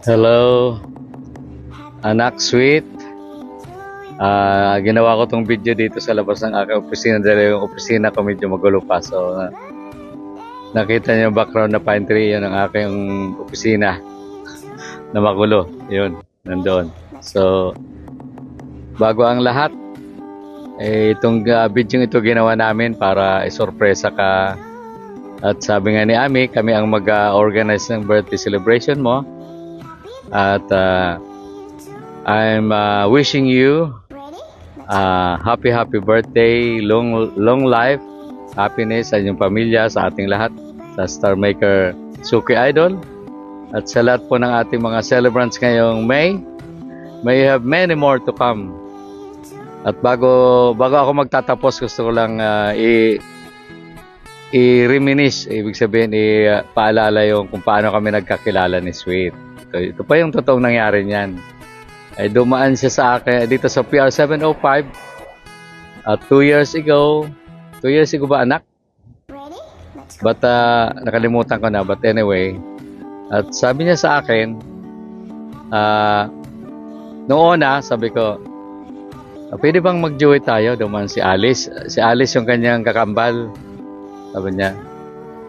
Hello, anak sweet. Ginawa ko tong video dito sa labas ng aking opisina dahil yung opisina ko medyo magulo pa. So, nakita niyo yung background na pine tree, yun ang aking opisina na magulo. Yun, nandoon. So, bago ang lahat, itong video ito ginawa namin para isorpresa ka. At sabi nga ni Ami, kami ang mag-organize ng birthday celebration mo. At I'm wishing you happy birthday, long life, happiness sa inyong pamilya, sa ating lahat, sa Star Maker Suki Idol, at sa lahat po ng ating mga celebrants ngayong May you have many more to come. At bago ako magtatapos, gusto ko lang i-reminisce, ibig sabihin paalala yung kung paano kami nagkakilala ni Sweet. Ito pa yung totoong nangyari niyan. Ay dumaan siya sa akin dito sa PR 705 2 years ago. 2 years ago ba, anak? But nakalimutan ko na, but anyway. At sabi niya sa akin, noong una, sabi ko, pwede bang mag-joy tayo? Dumaan si Alice. Si Alice yung kanyang kakambal. Sabi niya.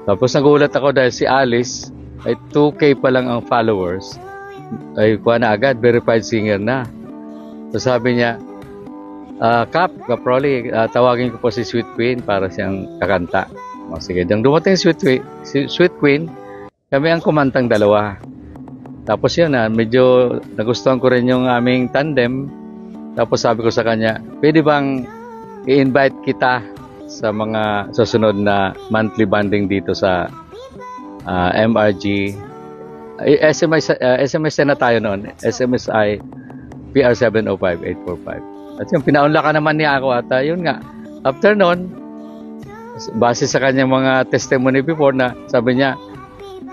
Tapos nagulat ako dahil si Alice ay 2K pa lang ang followers. Ay kuha na agad, verified singer na. So sabi niya, Kaproli, tawagin ko po si Sweet Queen para siyang kakanta. Sige, nang dumating si Sweet Queen, kami ang kumantang dalawa. Tapos yun medyo nagustuhan ko rin yung aming tandem. Tapos sabi ko sa kanya, pwede bang i-invite kita sa mga susunod na monthly banding dito sa MRG. SMS na tayo noon. SMSI PR 705-845. At yung pinaunla ka naman niya ako at yun nga. After noon, base sa kanyang mga testimony before na sabi niya,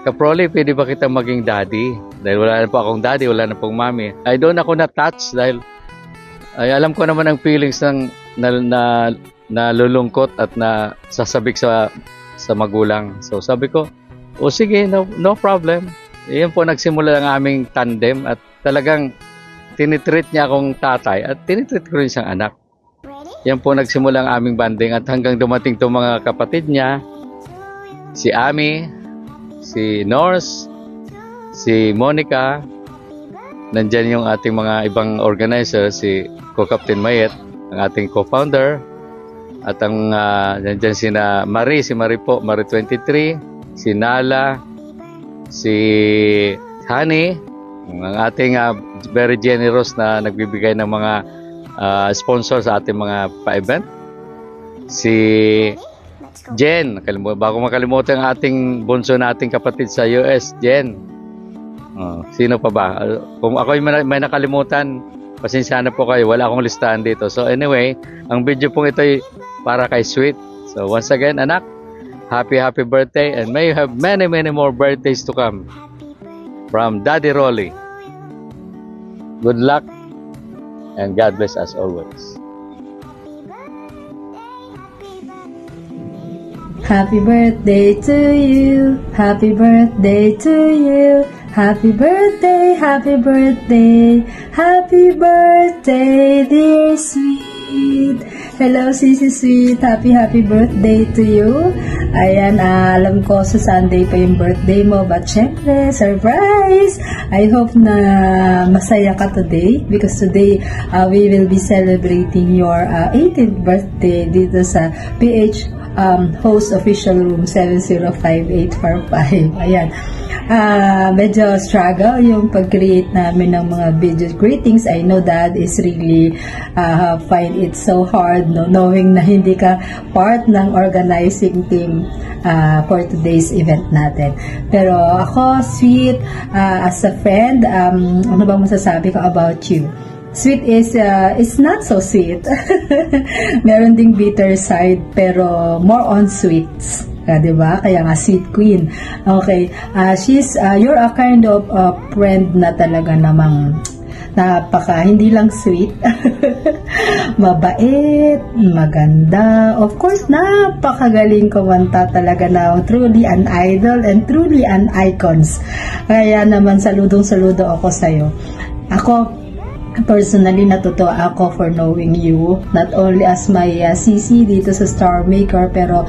Kaproli, pwede ba kita maging daddy? Dahil wala na po akong daddy, wala na pong mami. Ay doon ako na-touch dahil alam ko naman ang feelings ng nalulungkot at na sasabik sa magulang. So sabi ko, sige, no problem. Iyon po nagsimula ang aming tandem at talagang tinitreat niya akong tatay at tinitreat ko rin siyang anak. Yan po nagsimula ang aming banding at hanggang dumating itong mga kapatid niya, si Ami, si Norse, si Monica, nandyan yung ating mga ibang organizer, si Co-Captain Mayet, ang ating co-founder, at ang nandyan si Marie po, Marie 23, si Nala, si Honey, ang ating very generous na nagbibigay ng mga sponsor sa ating mga pa-event. Si Jen, bago makalimutan ang ating bunso nating kapatid sa US, Jen. Sino pa ba? Kung ako may nakalimutan, pasensya na po kayo, wala akong listahan dito. So anyway, ang video pong ito ay para kay Sweet. So once again, anak, happy birthday and may you have many more birthdays to come. From Daddy Rolly. Good luck and God bless us always. Happy birthday to you. Happy birthday to you. Happy birthday, happy birthday. Happy birthday, dear Sweet. Hello, Sisi Sweet. Happy birthday to you. Ayan, alam ko sa Sunday pa yung birthday mo, but syempre, surprise! I hope na masaya ka today because today we will be celebrating your 18th birthday dito sa PH Host Official Room 705-845. Ayan. Medyo struggle yung pag-create namin ng mga video greetings. I know that is really find it so hard, no? Knowing na hindi ka part ng organizing team for today's event natin. Pero ako, Sweet, as a friend, ano bang masasabi ko about you? Sweet is not so sweet. Meron ding bitter side, pero more on sweets. Diba? Kaya nga Sweet Queen. Okay, you're a kind of friend na talaga namang hindi lang sweet, mabait, maganda. Of course, napakagaling kumanta talaga na truly an idol and truly an icons. Kaya naman saludong-saludo ako sa'yo. Ako, personally, natutuwa ako for knowing you, not only as my CC dito sa Star Maker, pero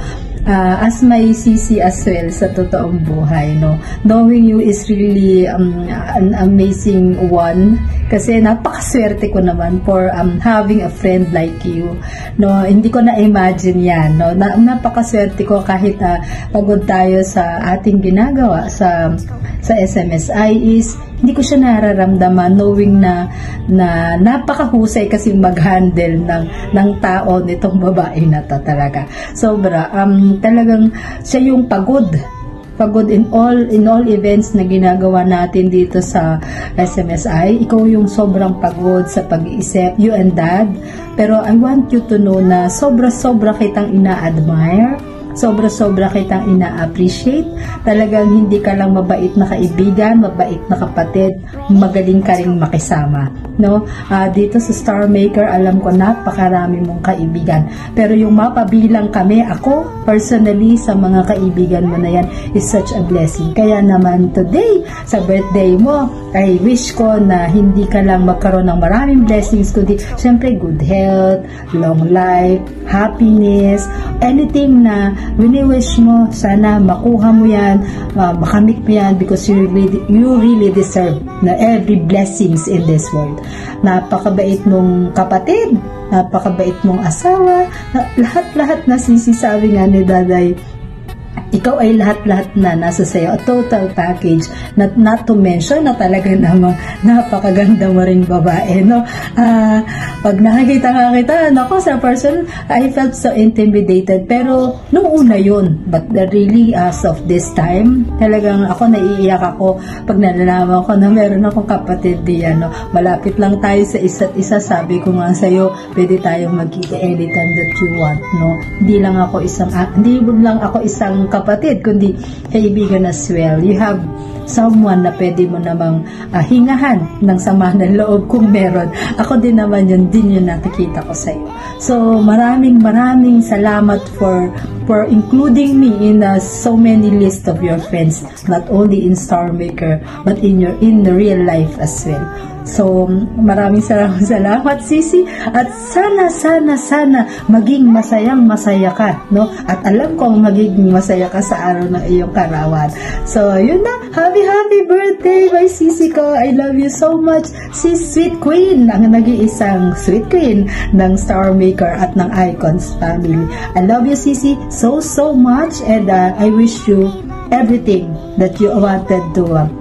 as my CC as well sa totoong buhay, no. Knowing you is really an amazing one, kasi napakaswerte ko naman for having a friend like you, no. Hindi ko na-imagine yan, no. Napakaswerte ko kahit pagod tayo sa ating ginagawa sa SMSI is hindi ko siya nararamdaman, knowing na napakahusay kasi mag-handle ng tao nitong babae na to talaga. Sobra, talagang siya yung pagod in all events na ginagawa natin dito sa SMSI. Ikaw yung sobrang pagod sa pag-iisip, you and Dad. Pero I want you to know na sobra-sobra kitang ina-admire, sobra-sobra kitang ina-appreciate. Talagang hindi ka lang mabait na kaibigan, mabait na kapatid, magaling ka ring makisama, no? Dito sa Star Maker, alam ko napakarami mong kaibigan. Pero yung mapabilang kami, ako personally sa mga kaibigan mo na yan is such a blessing. Kaya naman today, sa birthday mo, I wish ko na hindi ka lang magkaroon ng maraming blessings, kundi syempre good health, long life, happiness, anything na wini-wish mo, sana makuha mo yan, makamit mo yan, because you really deserve na every blessings in this world. Napakabait mong kapatid, napakabait mong asawa, lahat-lahat na sisisabi nga ni Daday, ikaw ay lahat-lahat na nasa sayo, a total package, not to mention na talaga namang napakaganda mo ring babae, no? Pag nakikita nga kita, nako, sa person, I felt so intimidated, pero nung una yun, but really as of this time, talagang ako naiiyak ako pag nalalaman ko na meron akong kapatid diyan, no? Malapit lang tayo sa isa't isa, sabi ko nga sa'yo, pwede tayong magkita anytime that you want, no? Hindi lang ako isang kapatid, kundi kaibigan as well. You have someone na pwede mo namang hingahan ng sama ng loob kung meron. Ako din naman yun nakikita ko sa iyo. So maraming salamat for including me in so many list of your friends, not only in Star Maker but in the real life as well. So, maraming salamat, Sisi. At sana maging masaya ka, no? At alam kong magiging masaya ka sa araw ng iyong karawan. So, yun na. Happy birthday, my Sisi ko. I love you so much. Si Sweet Queen, ang nag-iisang Sweet Queen ng Star Maker at ng Icons family. I love you, Sisi, so much. And I wish you everything that you wanted to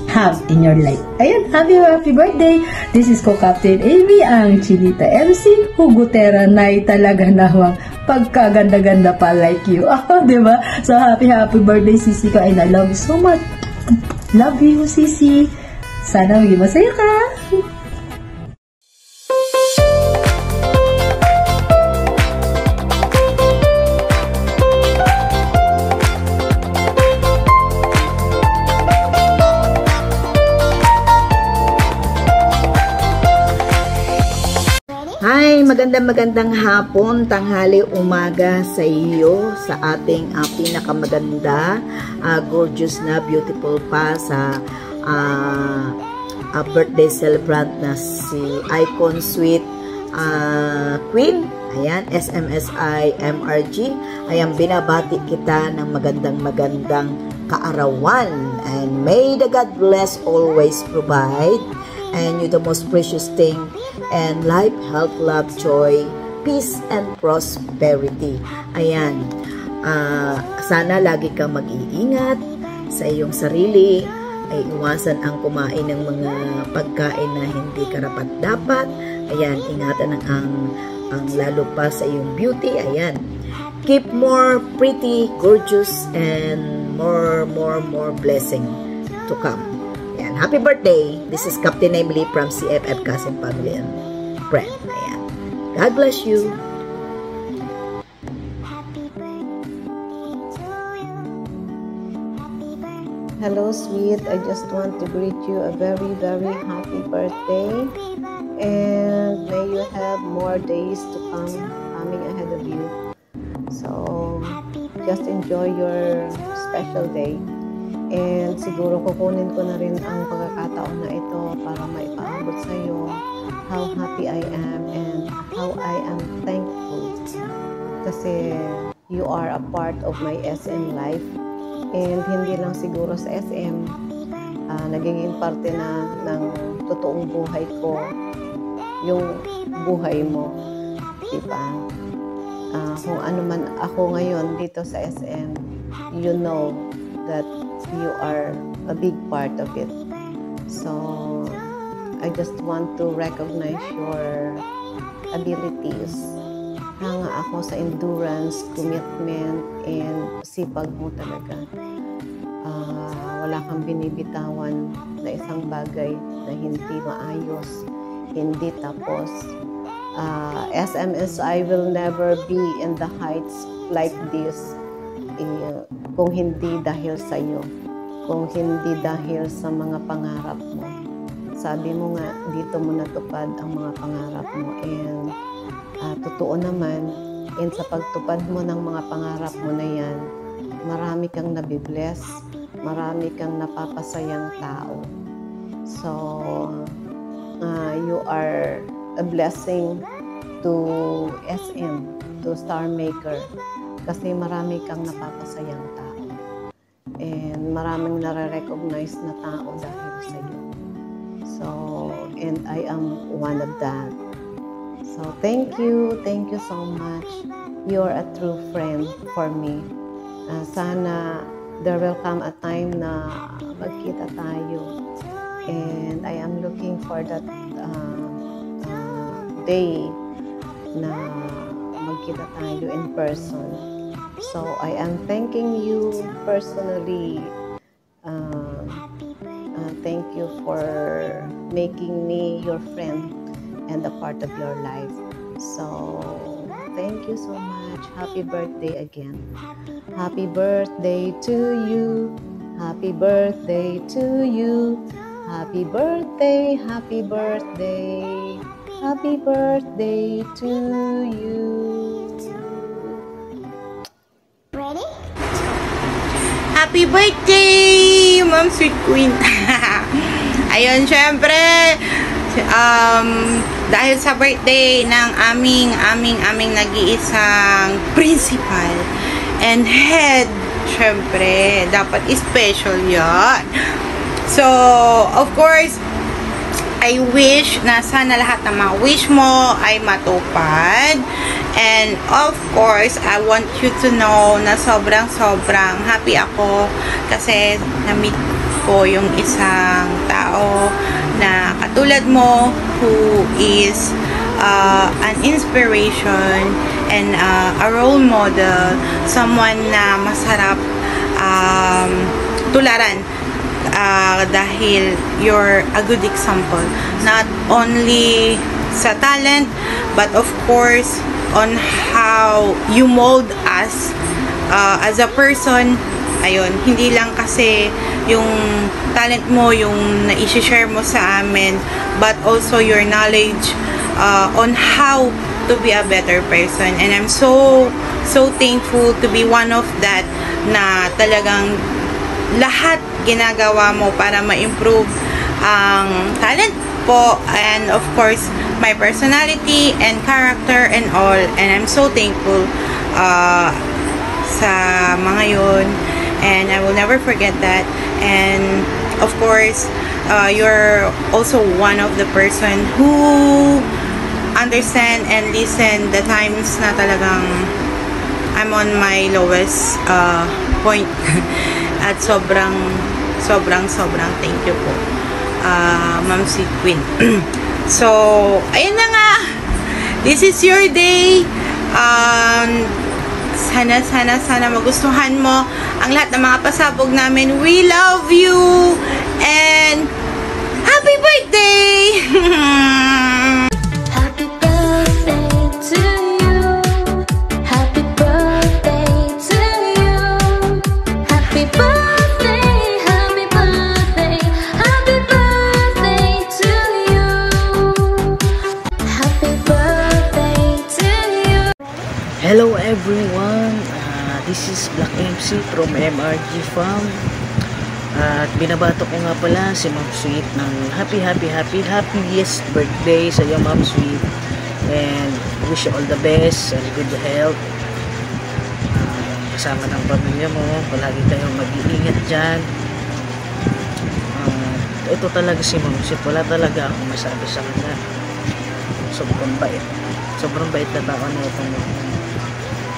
have in your life. Ayan, happy birthday! This is Co-Captain Amy, ang Chinita MC, hugutera na talaga namang pagkaganda-ganda pa like you. Diba? So, happy birthday, Sisi ko, and I love you so much. Love you, Sisi. Sana maging masaya ka. Hi, magandang hapon, tanghali, umaga sa iyo, sa ating pinakamaganda, gorgeous na, beautiful pa sa birthday celebrant na si Icon Sweet Queen. Ayan, SMSI MRG. Ayan, binabati kita ng magandang kaarawan. And may the God bless always provide. And you the most precious thing, and life, health, love, joy, peace, and prosperity. Ayan, sana lagi kang mag-iingat sa iyong sarili, ay iwasan ang kumain ng mga pagkain na hindi karapat-dapat. Ayan, ingatan ang lalo pa sa iyong beauty. Ayan, keep more pretty, gorgeous, and more blessing to come. Happy birthday! This is Captain Emily from CFF Cousin Family and Friend. Ayan. God bless you! hello, sweet. I just want to greet you a very, very happy birthday. And may you have more days to come coming ahead of you. So, just enjoy your special day. And siguro kukunin ko na rin ang pagkakataon na ito para maipaabot sa iyo how happy I am and how I am thankful. Kasi you are a part of my SM life. And hindi lang siguro sa SM, nagiging parte na ng totoong buhay ko, yung buhay mo, diba? Kung ano man ako ngayon dito sa SM, you know that you are a big part of it. So, I just want to recognize your abilities. Hanga ako sa endurance, commitment, and sipag mo talaga. Wala kang binibitawan na isang bagay na hindi maayos, hindi tapos. SMSI will never be in the heights like this kung hindi dahil sa iyo, kung hindi dahil sa mga pangarap mo. Sabi mo nga, dito mo natupad ang mga pangarap mo, and totoo naman, and sa pagtupad mo ng mga pangarap mo na yan, marami kang nabibless, marami kang napapasayang tao. So, you are a blessing to SM, to Star Maker, kasi marami kang napapasayang tao. And maraming nare-recognize na tao dahil sa iyo. So, and I am one of that. So, thank you so much. You're a true friend for me. Sana there will come a time na magkita tayo. And I am looking for that day na magkita tayo in person. So, I am thanking you personally. Thank you for making me your friend and a part of your life. So, thank you so much. Happy birthday again. Happy birthday to you. Happy birthday to you. Happy birthday, happy birthday. Happy birthday to you. Ready? Happy birthday, Ma'am Sweet Queen. Ayun, syempre, dahil sa birthday ng aming nag-iisang principal and head, syempre, dapat special yan. So, of course, I wish na sana lahat ng mga wish mo ay matupad. And of course, I want you to know na sobrang happy ako kasi na-meet ko yung isang tao na katulad mo who is an inspiration and a role model, someone na masarap tularan. Dahil you're a good example, not only sa talent, but of course on how you mold us as a person. Ayun, hindi lang kasi yung talent mo yung na-share mo sa amin, but also your knowledge on how to be a better person. And I'm so thankful to be one of that, na talagang lahat ginagawa mo para ma-improve ang talent po, and of course my personality and character and all. And I'm so thankful sa mga yun, and I will never forget that. And of course you're also one of the person who understand and listen the times na talagang I'm on my lowest point. At sobrang thank you po, Ma'am Sweet Queen. So, ayun na nga, this is your day. Sana magustuhan mo ang lahat ng mga pasabog namin. We love you and happy birthday. Happy birthday to you. Happy birthday to you. Happy birthday, happy Hello everyone, this is Black MC from MRG Farm. At binabato ko nga pala si Ma'am Sweet ng happiest birthday sa iyo, Ma'am Sweet. And wish you all the best and good health. Kasama ng pamilya mo, palagi kayong mag-iingat dyan. Ito talaga si Ma'am Sweet, wala talaga akong masabi sa kanya. Sobrang bait na tao na itong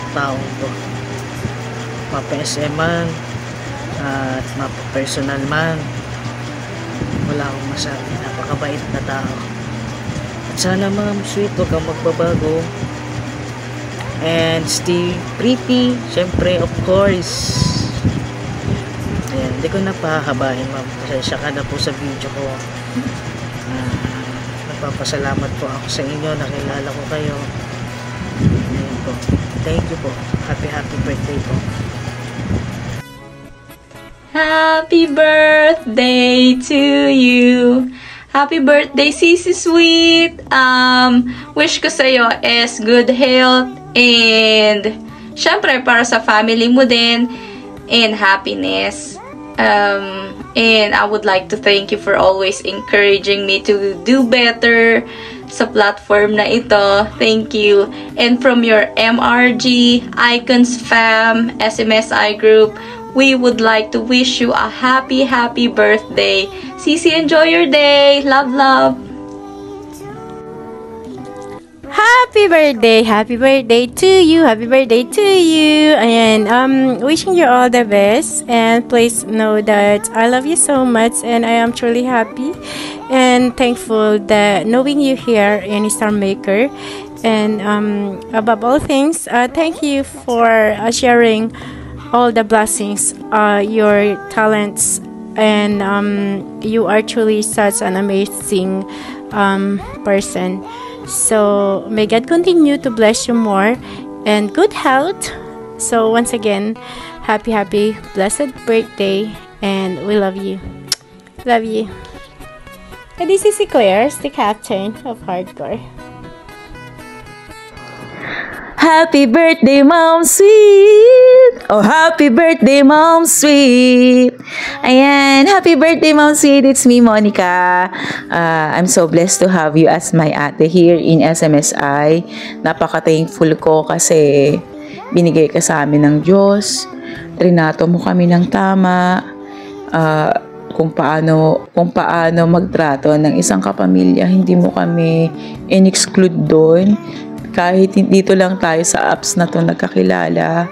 taong to. Mapa-SM man at mapa-personal man, wala akong masabi. Napakabait na tao. At sana Ma'am Sweet, huwag kang magbabago and stay pretty, syempre, of course. Ayan, hindi ko na pahabain, Ma'am. Pasensya ka na po sa video ko. Nagpapasalamat po ako sa inyo, nakilala ko kayo. Ayan po. Thank you po. Happy birthday po. Happy birthday to you. Happy birthday, Sisi Sweet. Wish ko sa'yo is good health and syempre para sa family mo din and happiness. And I would like to thank you for always encouraging me to do better sa platform na ito. Thank you. And from your MRG, Icons Fam, SMSI group, we would like to wish you a happy birthday. Sisi, enjoy your day. Love, love. Happy birthday to you. Happy birthday to you. And wishing you all the best. And please know that I love you so much, and I am truly happy and thankful that knowing you here in Star Maker. And above all things, thank you for sharing all the blessings, your talents, and you are truly such an amazing person. So may God continue to bless you more and good health. So once again, happy blessed birthday, and we love you. And this is Claire, the captain of Hardcore. Happy birthday, Mom Sweet! Oh, happy birthday, Mom Sweet! Ayan, happy birthday, Mom Sweet! It's me, Monica. I'm so blessed to have you as my ate here in SMSI. Napaka-thankful ko kasi binigay ka sa amin ng Diyos. Trinato mo kami ng tama. Kung paano magtrato ng isang kapamilya. Hindi mo kami in-exclude doon. Kahit dito lang tayo sa apps na to nagkakilala,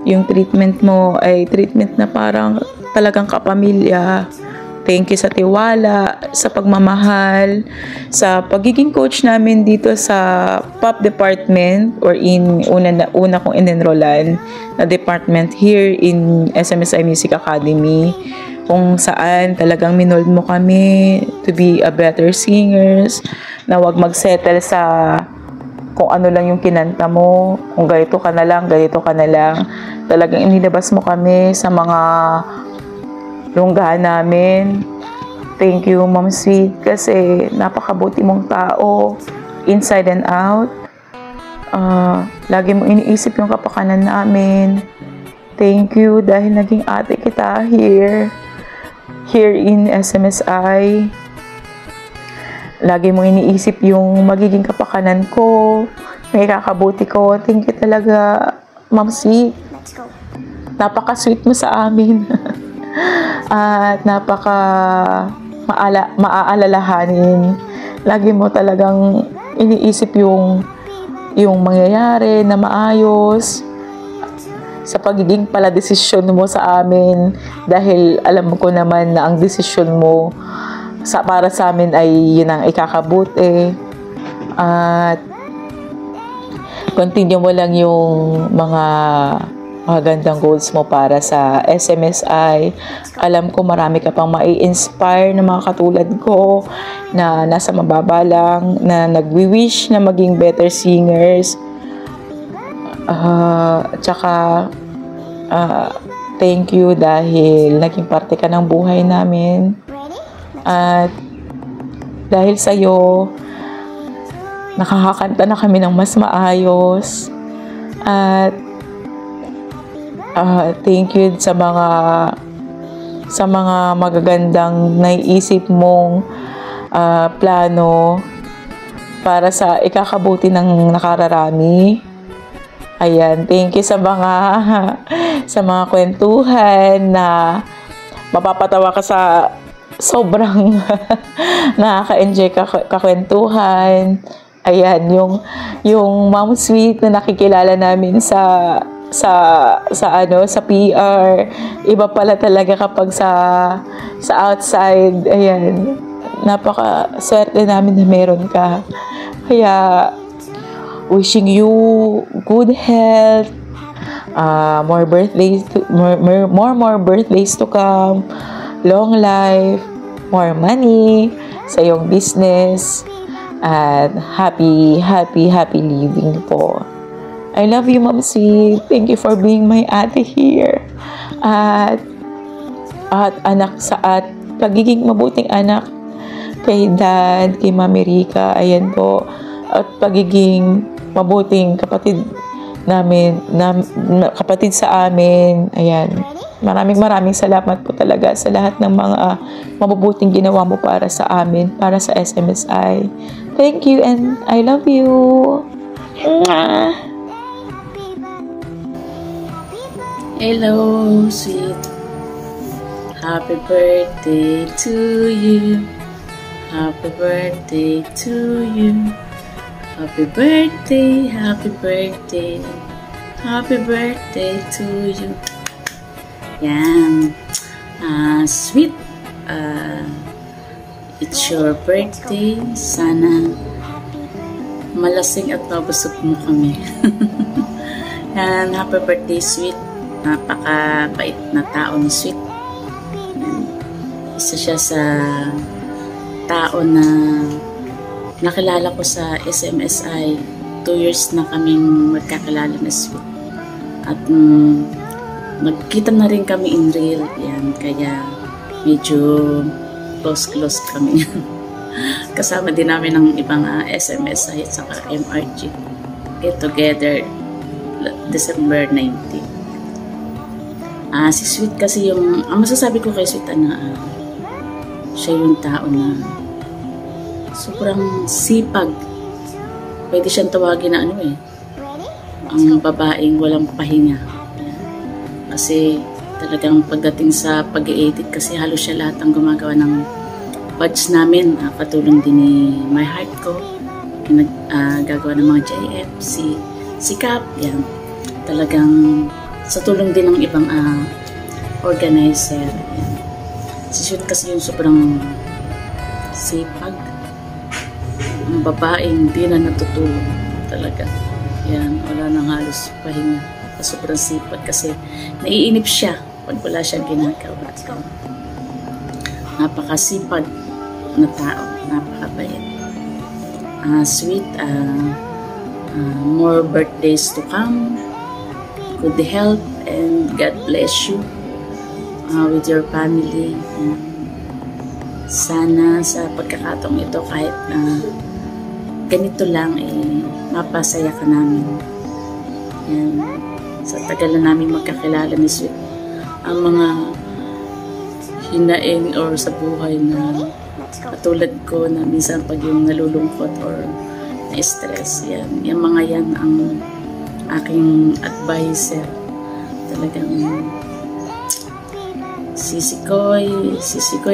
yung treatment mo ay treatment na parang talagang kapamilya. Thank you sa tiwala, sa pagmamahal, sa pagiging coach namin dito sa pop department or in una kong in-enrollan na department here in SMSI Music Academy, kung saan talagang minold mo kami to be a better singers, na wag mag-settle sa kung ano lang yung kinanta mo, kung ganito ka na lang. Talagang inilabas mo kami sa mga lunggahan namin. Thank you, Mom Sweet, kasi napakabuti mong tao, inside and out. Lagi mo iniisip yung kapakanan namin. Thank you dahil naging ate kita here in SMSI. Lagi mo iniisip yung magiging kapakanan ko, may kakabuti ko. Thank you talaga, Ma'am Sweet. Napaka-sweet mo sa amin. At maaalalahanin. Lagi mo talagang iniisip yung mangyayari na maayos sa pagiging desisyon mo sa amin, dahil alam ko naman na ang desisyon mo para sa amin ay yun ang ikakabuti. At continue mo lang yung mga magandang goals mo para sa SMSI. Alam ko marami ka pang mai-inspire ng mga katulad ko na nasa mababa lang, na nagwi-wish na maging better singers. Tsaka thank you dahil naging parte ka ng buhay namin. At dahil sa'yo, nakakakanta na kami ng mas maayos. At thank you sa mga magagandang naiisip mong plano para sa ikakabuti ng nakararami. Ayan, thank you sa mga kwentuhan na mapapatawa ka sa sobrang nakaka-enjoy kakwentuhan. Ayan, yung Mom Sweet na nakikilala namin sa PR. Iba pala talaga kapag sa outside. Ayan, napaka swerte namin na meron ka. Kaya wishing you good health, more birthdays to come, long life, more money sa iyong business, at happy living po. I love you, Mom Sweet. Thank you for being my ate here. At pagiging mabuting anak kay Dad, kay Mami Rica, ayan po. At pagiging mabuting kapatid sa amin. Ayan. Maraming salamat po talaga sa lahat ng mga mabubuting ginawa mo para sa amin, para sa SMSI. Thank you and I love you. Mwah! Hello, sweet. Happy birthday to you. Happy birthday to you. Happy birthday, happy birthday. Happy birthday to you. Yan. Sweet. It's your birthday. Sana malasing at mabusog mo kami. Yan. Happy birthday, Sweet. Napakabait na tao ni Sweet. Yan. Isa siya sa tao na nakilala ko sa SMSI. 2 years na kaming magkakilala na Sweet. At nagkita na rin kami in real. Yan, kaya medyo close kami. Kasama din namin ng ibang SMSI at saka MRG. Get together December 19. Si Sweet kasi yung, ang masasabi ko kay Sweet na siya yung tao na sobrang sipag. Pwede siyang tawagin na ang babaeng walang pahinga. Kasi talagang pagdating sa pag-i-edit, kasi halos siya lahat ang gumagawa ng buds namin. Katulong din ni My Heart ko. Gagawa ng mga JF, si Cap, yan. Talagang sa tulong din ng ibang organizer. Yan. Si Sweet kasi yung sobrang sipag. Ang babaeng hindi na natutulog talaga. Yan, wala nang halos pahinga. Sobrang sipag kasi naiinip siya pag wala siyang ginagawa. Napakasipag na tao, napakabait. Sweet, more birthdays to come, good health, and God bless you with your family. Sana sa pagkakataong ito, kahit ganito lang, mapasaya ka namin. Yan. Sa tagal na namin magkakilala ni Sweet, ang mga hinaing or sa buhay na katulad ko na minsan pag yung nalulungkot or na-stress, yung mga yan ang aking advisor. Talagang sisikoy,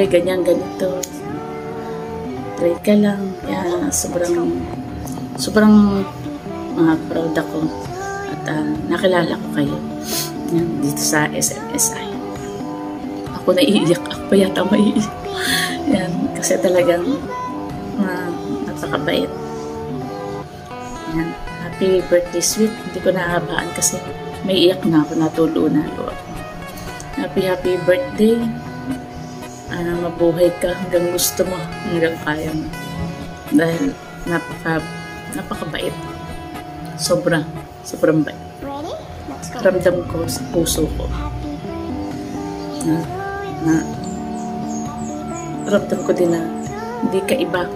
ganyan, ganito. Pray ka lang. Kaya sobrang proud ako. At nakilala ko kayo dito sa SMSI. Ako naiiyak. Ako pa yata maiiyak. Yan. Kasi talagang napakabait. Yan. Happy birthday, Sweet. Hindi ko nahabaan kasi may iyak na ako. Natulo na ako. Happy birthday. Mabuhay ka hanggang gusto mo. Hanggang kaya mo. Dahil napakabait. Sobrang bait. Ramdam ko sa puso ko na ramdam ko din na hindi ka iba,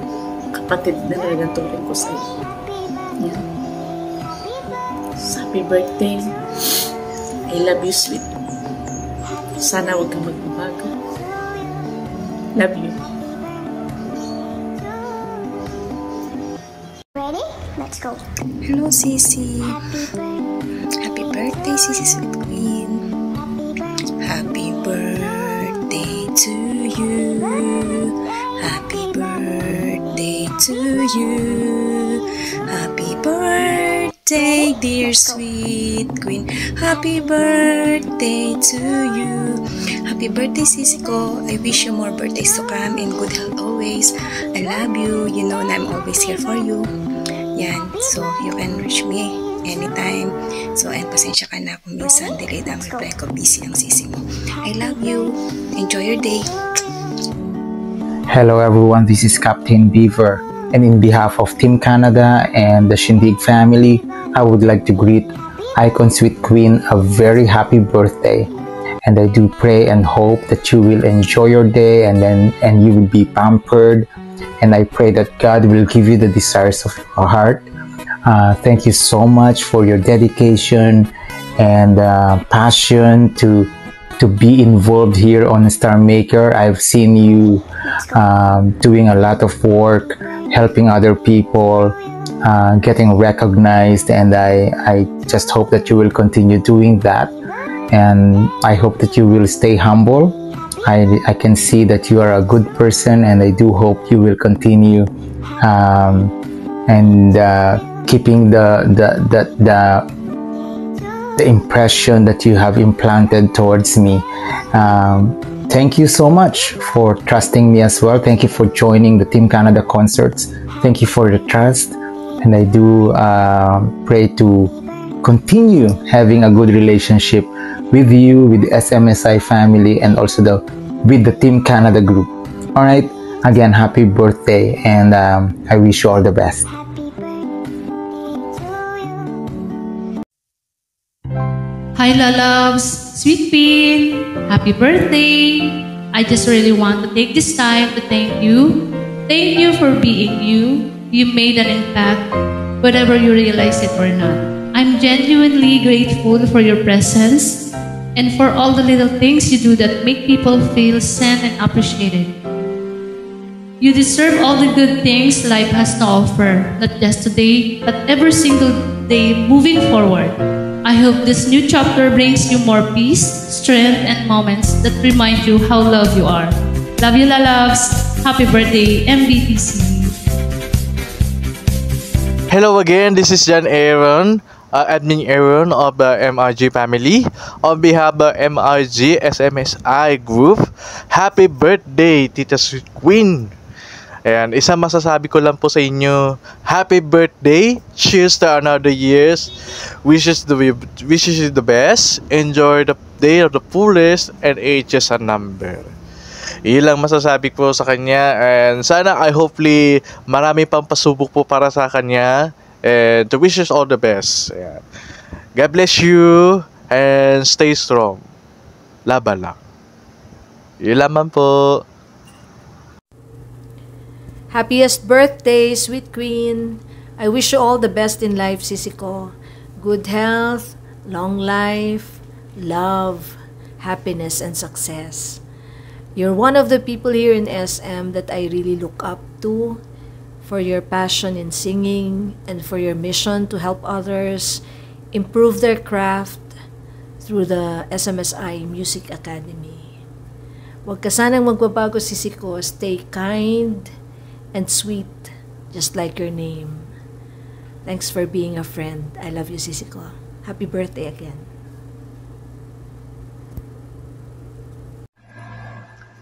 kapatid na nagatuloy ko sa'yo. Yan. Sabi happy birthday. I love you, sweet. Sana huwag kang magbabago. Love you. Ready? Let's go. Hello, Sisi. Happy birthday, Sisi Sweet Queen. Happy birthday to you. Happy birthday to you. Happy birthday, dear sweet queen. Happy birthday to you. Happy birthday, Sisi ko. I wish you more birthdays to come and good health always. I love you. You know na I'm always here for you. Yan. So, you can reach me anytime. So, and pasensya ka na kung minsan delayed ang reply ko. Busy ang Sisi mo. I love you. Enjoy your day. Hello everyone, this is Captain Beaver, and in behalf of Team Canada and the Shindig family, I would like to greet Icon Sweet Queen a very happy birthday. And I do pray and hope that you will enjoy your day and you will be pampered. And I pray that God will give you the desires of your heart. Thank you so much for your dedication and passion to be involved here on Star Maker. I've seen you doing a lot of work, helping other people, getting recognized, and I just hope that you will continue doing that. And I hope that you will stay humble. I can see that you are a good person, and I do hope you will continue keeping the impression that you have implanted towards me. Thank you so much for trusting me as well. Thank you for joining the Team Canada concerts. Thank you for the trust, and I do pray to continue having a good relationship with you, with the SMSI family, and also with the Team Canada group. All right, again, happy birthday, and I wish you all the best. Hi, Lalabs, Sweet Queen, happy birthday! I just really want to take this time to thank you. Thank you for being you. You made an impact, whether you realize it or not. I'm genuinely grateful for your presence and for all the little things you do that make people feel seen and appreciated. You deserve all the good things life has to offer, not just today, but every single day moving forward. I hope this new chapter brings you more peace, strength, and moments that remind you how loved you are. Love you, Lalabs. Happy birthday, MBTC. Hello again, this is John Aaron, Admin Aaron of the MRG family. On behalf of MRG SMSI group, happy birthday, Tita Sweet Queen. And isang masasabi ko lang po sa inyo, happy birthday, cheers to another years, wishes you the best, enjoy the day of the fullest, and age is a number. Ilang masasabi ko sa kanya, and sana hopefully marami pang pasubok po para sa kanya, and to wish us all the best. Ayan. God bless you, and stay strong. Laban lang. Yun lamang po. Happiest birthday, Sweet Queen. I wish you all the best in life, Sisi ko. Good health, long life, love, happiness, and success. You're one of the people here in SM that I really look up to for your passion in singing and for your mission to help others improve their craft through the SMSI Music Academy. Huwag ka sanang magbabago, Sisi ko. Stay kind and sweet, just like your name. Thanks for being a friend. I love you, Sisi ko. Happy birthday again.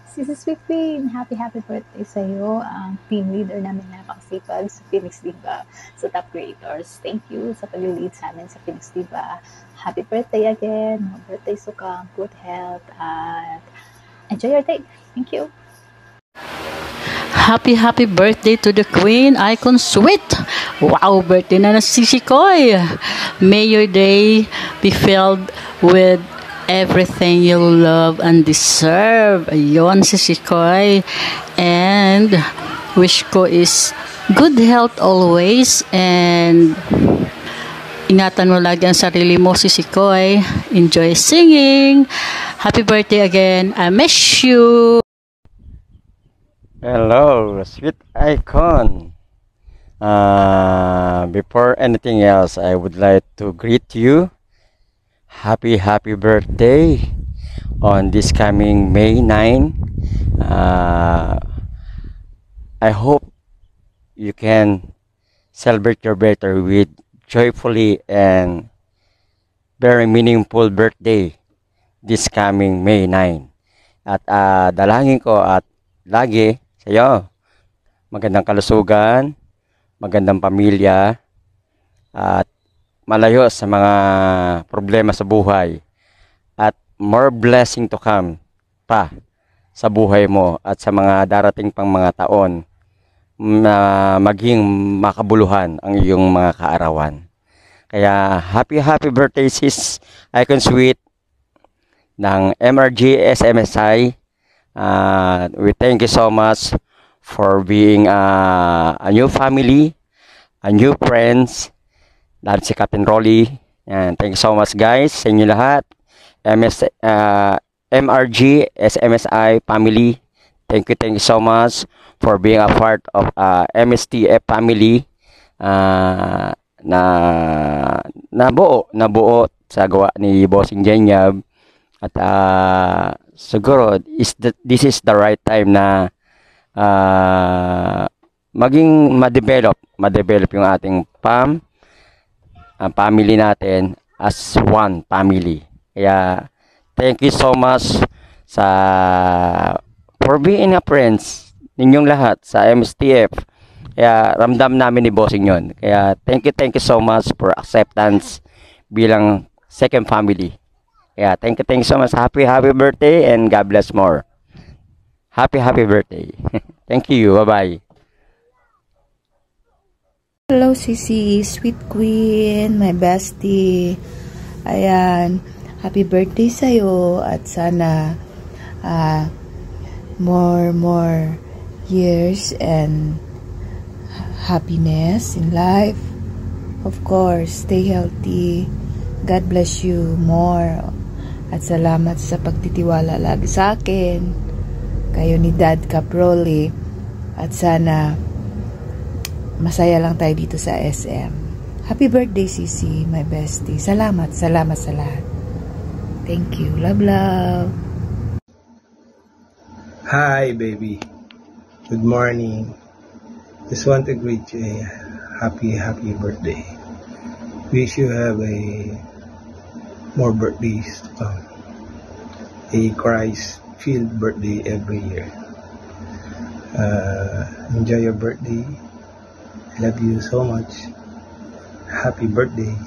Sisi Sweet Queen, happy birthday sa iyo. Ang team leader namin na napakasipag sa Phoenix Diva, sa top creators. Thank you sa pag-lead sa amin sa Phoenix Diva. Happy birthday again. More birthday sukang, good health, at enjoy your day. Thank you. Happy birthday to the Queen, Icon Sweet. Wow, birthday na Sisi Koy. May your day be filled with everything you love and deserve. Ayun, Sisi Koy. And wish ko is good health always, and ingatan mo lagi ang sarili mo, Sisikoy. Enjoy singing. Happy birthday again. I miss you. Hello, sweet icon. Before anything else, I would like to greet you. Happy birthday on this coming May 9. I hope you can celebrate your birthday with joyfully and very meaningful birthday this coming May 9. At dalangin ko at lagi sa iyo magandang kalusugan, magandang pamilya, at malayo sa mga problema sa buhay, at more blessing to come pa sa buhay mo at sa mga darating pang mga taon na maging makabuluhan ang iyong mga kaarawan. Kaya happy birthday sis Icon Sweet ng MRG SMSI. We thank you so much for being a new family, a new friends, dahil si Captain Rolly. And thank you so much guys sa inyo lahat. MRG SMSI family, thank you so much for being a part of MSTF family na nabuo sa gawa ni Bossing Jenyab. At siguro this is the right time na maging ma-develop yung ating family natin as one family. Kaya thank you so much for being a friends ninyong lahat sa MSTF. Kaya ramdam namin ni Bossing yun. Kaya thank you so much for acceptance bilang second family. Yeah, thank you so much. Happy birthday and God bless more. Happy birthday. Thank you. Bye-bye. Hello, Sisi, sweet queen, my bestie. Ayan, happy birthday sa'yo at sana more years and happiness in life. Of course, stay healthy. God bless you more. At salamat sa pagtitiwala lagi sa akin. Kayo ni Dad Caproli. At sana masaya lang tayo dito sa SM. Happy birthday, Sisi, my bestie. Salamat sa lahat. Thank you. Love. Hi, baby. Good morning. Just want to greet you a happy birthday. Wish you have more birthdays to come. A Christ-filled birthday every year. Enjoy your birthday. I love you so much. Happy birthday.